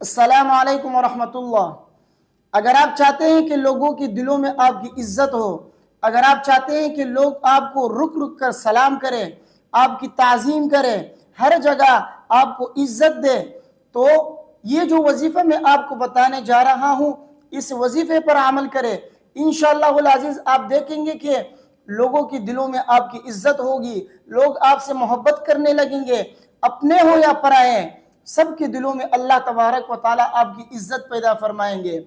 السلام علیکم ورحمۃ اللہ۔ اگر آپ چاہتے ہیں کہ لوگوں کے دلوں میں آپ کی عزت ہو، اگر آپ چاہتے ہیں کہ لوگ آپ کو رک رک کر سلام کریں، آپ کی تعظیم کریں، ہر جگہ آپ کو عزت دے، تو یہ جو وظیفہ میں آپ کو بتانے جا رہا ہوں، اس وظیفے پر عمل کرے۔ انشاءاللہ العزیز آپ دیکھیں گے کہ لوگوں کے دلوں میں آپ کی عزت ہوگی، لوگ آپ سے محبت کرنے لگیں گے، اپنے ہو یا پرائے، سب کے دلوں میں اللہ تبارک و تعالیٰ آپ کی عزت پیدا فرمائیں گے۔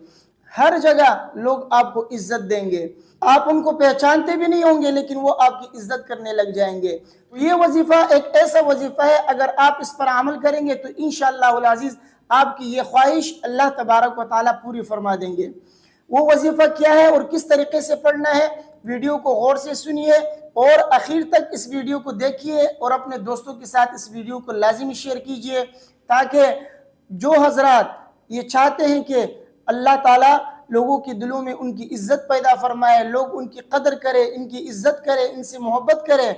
ہر جگہ لوگ آپ کو عزت دیں گے، آپ ان کو پہچانتے بھی نہیں ہوں گے لیکن وہ آپ کی عزت کرنے لگ جائیں گے۔ تو یہ وظیفہ ایک ایسا وظیفہ ہے، اگر آپ اس پر عمل کریں گے تو انشاءاللہ العزیز آپ کی یہ خواہش اللہ تبارک و تعالیٰ پوری فرما دیں گے۔ وہ وظیفہ کیا ہے اور کس طریقے سے پڑھنا ہے، ویڈیو کو غور سے سنیے اور آخر تک اس ویڈیو کو دیکھیے، اور اپنے دوستوں کے ساتھ اس ویڈیو کو لازمی شیئر کیجیے، تاکہ جو حضرات یہ چاہتے ہیں کہ اللہ تعالیٰ لوگوں کے دلوں میں ان کی عزت پیدا فرمائے، لوگ ان کی قدر کرے، ان کی عزت کرے، ان سے محبت کرے،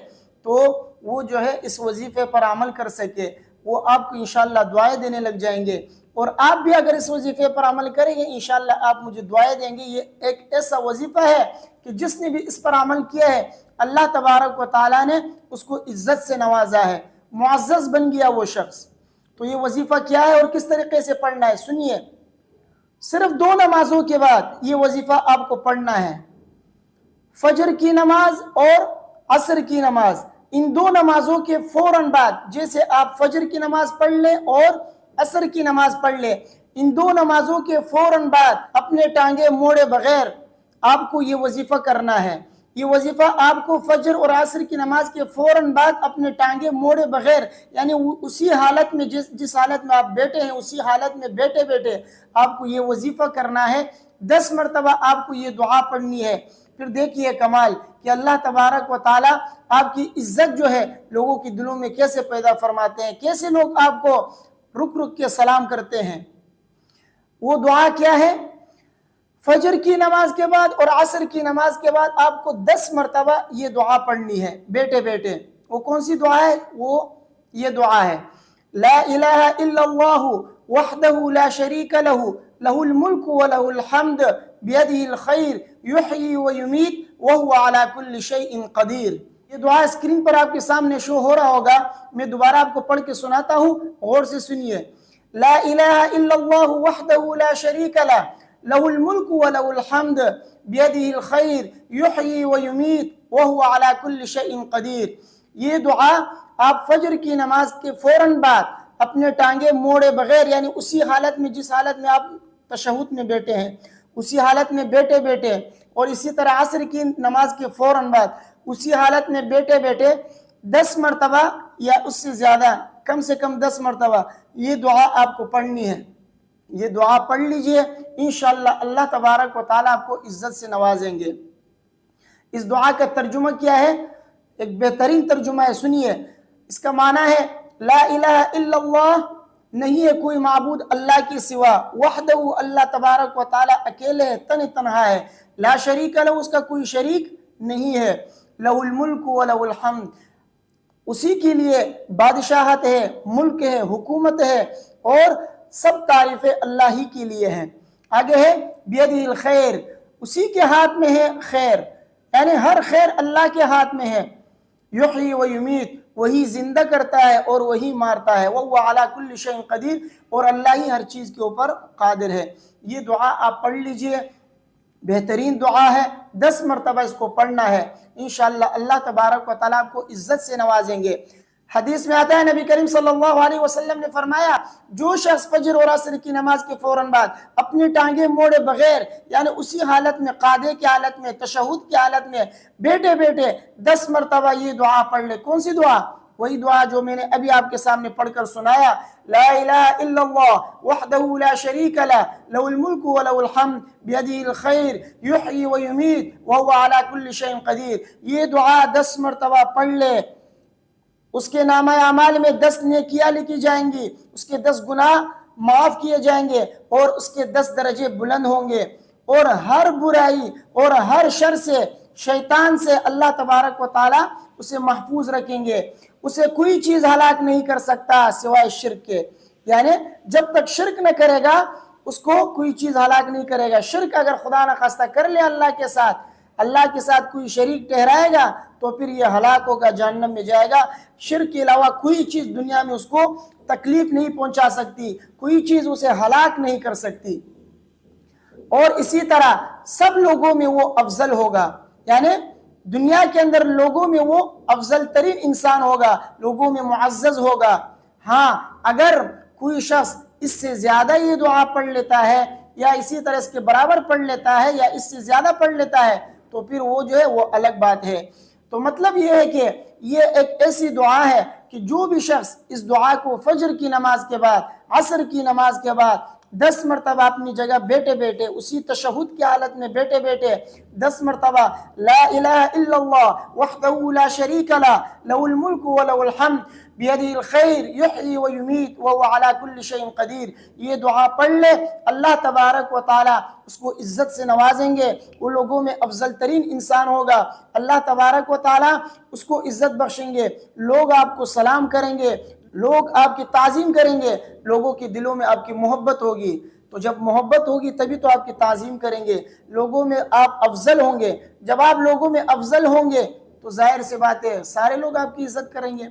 تو وہ جو ہے اس وظیفے پر عمل کر سکے، وہ آپ کو انشاءاللہ دعائیں دینے لگ جائیں گے۔ اور آپ بھی اگر اس وظیفے پر عمل کریں گے انشاءاللہ آپ مجھے دعائیں دیں گے۔ یہ ایک ایسا وظیفہ ہے کہ جس نے بھی اس پر عمل کیا ہے اللہ تبارک و تعالیٰ نے اس کو عزت سے نوازا ہے، معزز بن گیا وہ شخص۔ تو یہ وظیفہ کیا ہے اور کس طریقے سے پڑھنا ہے سنیے۔ صرف 2 نمازوں کے بعد یہ وظیفہ آپ کو پڑھنا ہے، فجر کی نماز اور عصر کی نماز۔ ان 2 نمازوں کے فوراً بعد، جیسے آپ فجر کی نماز پڑھ لیں اور عصر کی نماز پڑھ لیں، ان 2 نمازوں کے فوراً بعد اپنے ٹانگیں موڑے بغیر آپ کو یہ وظیفہ کرنا ہے۔ یہ وظیفہ آپ کو فجر اور عصر کی نماز کے فوراً بعد اپنے ٹانگیں موڑے بغیر، یعنی اسی حالت میں جس حالت میں آپ بیٹھے ہیں اسی حالت میں بیٹھے بیٹھے آپ کو یہ وظیفہ کرنا ہے۔ 10 مرتبہ آپ کو یہ دعا پڑھنی ہے۔ پھر دیکھیے کمال کہ اللہ تبارک و تعالیٰ آپ کی عزت جو ہے لوگوں کے دلوں میں کیسے پیدا فرماتے ہیں، کیسے لوگ آپ کو رک رک کے سلام کرتے ہیں۔ وہ دعا کیا ہے؟ فجر کی نماز کے بعد اور عصر کی نماز کے بعد آپ کو 10 مرتبہ یہ دعا پڑھنی ہے بیٹھے بیٹھے۔ وہ کون سی دعا ہے؟ وہ یہ دعا ہے، لا الہ الا اللہ وحدہ لا شریک لہ لہ الملک ولہ الحمد بیدہ الخیر یحیی ویمیت وہو علی کل شیء قدیر۔ یہ دعا اسکرین پر آپ کے سامنے شو ہو رہا ہوگا، میں دوبارہ آپ کو پڑھ کے سناتا ہوں، غور سے سنیے۔ لا الہ الا اللہ وحدہ لا شریک لہ لہ الملک ولہ الحمد بیدہ الخیر یحیی ویمیت وہو علی کل شیء قدیر۔ یہ دعا آپ فجر کی نماز کے فوراً بعد اپنے ٹانگیں موڑے بغیر، یعنی اسی حالت میں جس حالت میں آپ تشہد میں بیٹھے ہیں اسی حالت میں بیٹھے بیٹھے، اور اسی طرح عصر کی نماز کے فوراً بعد اسی حالت میں بیٹھے بیٹھے 10 مرتبہ یا اس سے زیادہ، کم سے کم 10 مرتبہ یہ دعا آپ کو پڑھنی ہے۔ یہ دعا پڑھ لیجئے، انشاءاللہ اللہ تبارک و تعالیٰ آپ کو عزت سے نوازیں گے۔ اس دعا کا ترجمہ کیا ہے؟ ایک بہترین ترجمہ ہے، سنیے۔ اس کا معنی ہے لا الہ الا اللہ، نہیں ہے کوئی معبود اللہ کے سوا، وحدہ اللہ تبارک و تعالیٰ اکیلے ہے، تنہا ہے، لا شریک لہ اس کا کوئی شریک نہیں ہے، لہ الملک ولہ الحمد اسی کے لیے بادشاہت ہے، ملک ہے، حکومت ہے، اور سب تعریفیں اللہ ہی کے لیے ہیں۔ آگے ہے بیدہ الخیر، اسی کے ہاتھ میں ہے خیر، یعنی ہر خیر اللہ کے ہاتھ میں ہے۔ یحیی و یمیت، وہی زندہ کرتا ہے اور وہی مارتا ہے، وہو علی کل شیء قدیر، اور اللہ ہی ہر چیز کے اوپر قادر ہے۔ یہ دعا آپ پڑھ لیجئے، بہترین دعا ہے، 10 مرتبہ اس کو پڑھنا ہے، انشاءاللہ اللہ تبارک و تعالیٰ آپ کو عزت سے نوازیں گے۔ حدیث میں آتا ہے نبی کریم صلی اللہ علیہ وسلم نے فرمایا، جو شخص فجر اور عصر کی نماز کے فوراً بعد اپنی ٹانگیں موڑے بغیر، یعنی اسی حالت میں، قعدے کی حالت میں، تشہد کی حالت میں بیٹھے بیٹھے 10 مرتبہ یہ دعا پڑھ لے۔ کون سی دعا؟ وہی دعا جو میں نے ابھی آپ کے سامنے پڑھ کر سنایا، لا الہ الا اللہ وحدہ لا شریک لہ لہ الملک ولہ الحمد بیدہ الخیر یحیی ویمیت وہو علی کل شیء قدیر۔ یہ دعا 10 مرتبہ پڑھ لے، اس کے نامہ اعمال میں 10 نیکیاں لکھی جائیں گی، اس کے 10 گناہ معاف کیے جائیں گے، اور اس کے 10 درجے بلند ہوں گے، اور ہر برائی اور ہر شر سے، شیطان سے اللہ تبارک و تعالیٰ اسے محفوظ رکھیں گے۔ اسے کوئی چیز ہلاک نہیں کر سکتا سوائے شرک کے۔ یعنی جب تک شرک نہ کرے گا اس کو کوئی چیز ہلاک نہیں کرے گا. شرک اگر خدا نخواستہ کر لے اللہ کے ساتھ کوئی شریک ٹھہرائے گا تو پھر یہ ہلاک ہوگا, جہنم میں جائے گا. شرک کے علاوہ کوئی چیز دنیا میں اس کو تکلیف نہیں پہنچا سکتی, کوئی چیز اسے ہلاک نہیں کر سکتی. اور اسی طرح سب لوگوں میں وہ افضل ہوگا, یعنی دنیا کے اندر لوگوں میں وہ افضل ترین انسان ہوگا, لوگوں میں معزز ہوگا. ہاں اگر کوئی شخص اس سے زیادہ یہ دعا پڑھ لیتا ہے یا اسی طرح اس کے برابر پڑھ لیتا ہے یا اس سے زیادہ پڑھ لیتا ہے تو پھر وہ جو ہے وہ الگ بات ہے. تو مطلب یہ ہے کہ یہ ایک ایسی دعا ہے کہ جو بھی شخص اس دعا کو فجر کی نماز کے بعد, عصر کی نماز کے بعد 10 مرتبہ اپنی جگہ بیٹھے بیٹھے, اسی تشہد کی حالت میں بیٹھے بیٹھے 10 مرتبہ لا الہ الا اللہ وحدہ لا شریک لہ لہ الملک ولہ الحمد بیدہ الخیر یحیی ویمیت وہو علی کل شیء قدیر, یہ دعا پڑھ لے, اللہ تبارک و تعالی اس کو عزت سے نوازیں گے, وہ لوگوں میں افضل ترین انسان ہوگا. اللہ تبارک و تعالی اس کو عزت بخشیں گے, لوگ آپ کو سلام کریں گے, لوگ آپ کی تعظیم کریں گے, لوگوں کے دلوں میں آپ کی محبت ہوگی. تو جب محبت ہوگی تبھی تو آپ کی تعظیم کریں گے, لوگوں میں آپ افضل ہوں گے. جب آپ لوگوں میں افضل ہوں گے تو ظاہر سی بات ہے سارے لوگ آپ کی عزت کریں گے.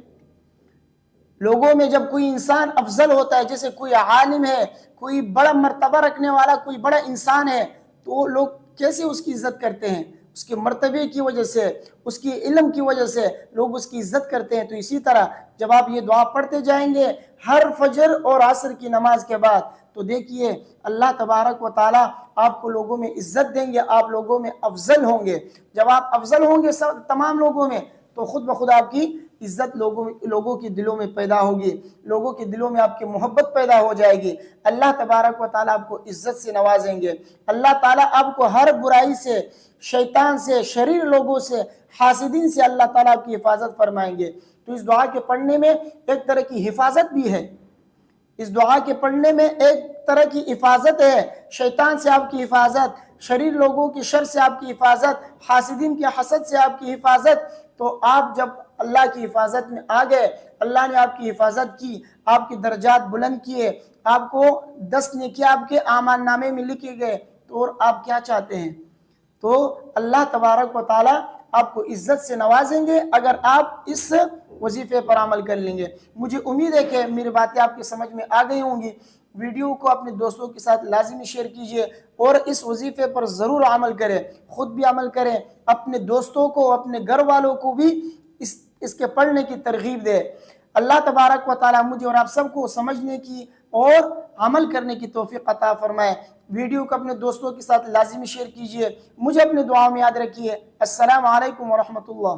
لوگوں میں جب کوئی انسان افضل ہوتا ہے, جیسے کوئی عالم ہے, کوئی بڑا مرتبہ رکھنے والا کوئی بڑا انسان ہے, تو لوگ کیسے اس کی عزت کرتے ہیں؟ اس کے مرتبے کی وجہ سے, اس کی علم کی وجہ سے لوگ اس کی عزت کرتے ہیں. تو اسی طرح جب آپ یہ دعا پڑھتے جائیں گے ہر فجر اور عصر کی نماز کے بعد, تو دیکھیے اللہ تبارک و تعالیٰ آپ کو لوگوں میں عزت دیں گے, آپ لوگوں میں افضل ہوں گے. جب آپ افضل ہوں گے تمام لوگوں میں تو خود بخود آپ کی عزت لوگوں کے دلوں میں پیدا ہوگی, لوگوں کے دلوں میں آپ کی محبت پیدا ہو جائے گی. اللہ تبارک و تعالیٰ آپ کو عزت سے نوازیں گے. اللہ تعالیٰ آپ کو ہر برائی سے, شیطان سے, شریر لوگوں سے, حاسدین سے اللہ تعالیٰ آپ کی حفاظت فرمائیں گے. تو اس دعا کے پڑھنے میں ایک طرح کی حفاظت بھی ہے, اس دعا کے پڑھنے میں ایک طرح کی حفاظت ہے. شیطان سے آپ کی حفاظت, شریر لوگوں کی شر سے آپ کی حفاظت, حاسدین کے حسد سے آپ کی حفاظت. تو آپ جب اللہ کی حفاظت میں آ گئے, اللہ نے آپ کی حفاظت کی, آپ کی درجات بلند کیے, آپ کو 10 نیکیاں آپ کے اعمال نامے میں لکھے گئے, تو اور آپ کیا چاہتے ہیں؟ تو اللہ تبارک و تعالیٰ آپ کو عزت سے نوازیں گے اگر آپ اس وظیفے پر عمل کر لیں گے. مجھے امید ہے کہ میری باتیں آپ کی سمجھ میں آ گئی ہوں گی. ویڈیو کو اپنے دوستوں کے ساتھ لازمی شیئر کیجئے اور اس وظیفے پر ضرور عمل کریں, خود بھی عمل کریں, اپنے دوستوں کو, اپنے گھر والوں کو بھی اس کے پڑھنے کی ترغیب دے. اللہ تبارک و تعالیٰ مجھے اور آپ سب کو سمجھنے کی اور عمل کرنے کی توفیق عطا فرمائے. ویڈیو کو اپنے دوستوں کے ساتھ لازمی شیئر کیجئے. مجھے اپنے دعاؤں میں یاد رکھیے. السلام علیکم ورحمۃ اللہ.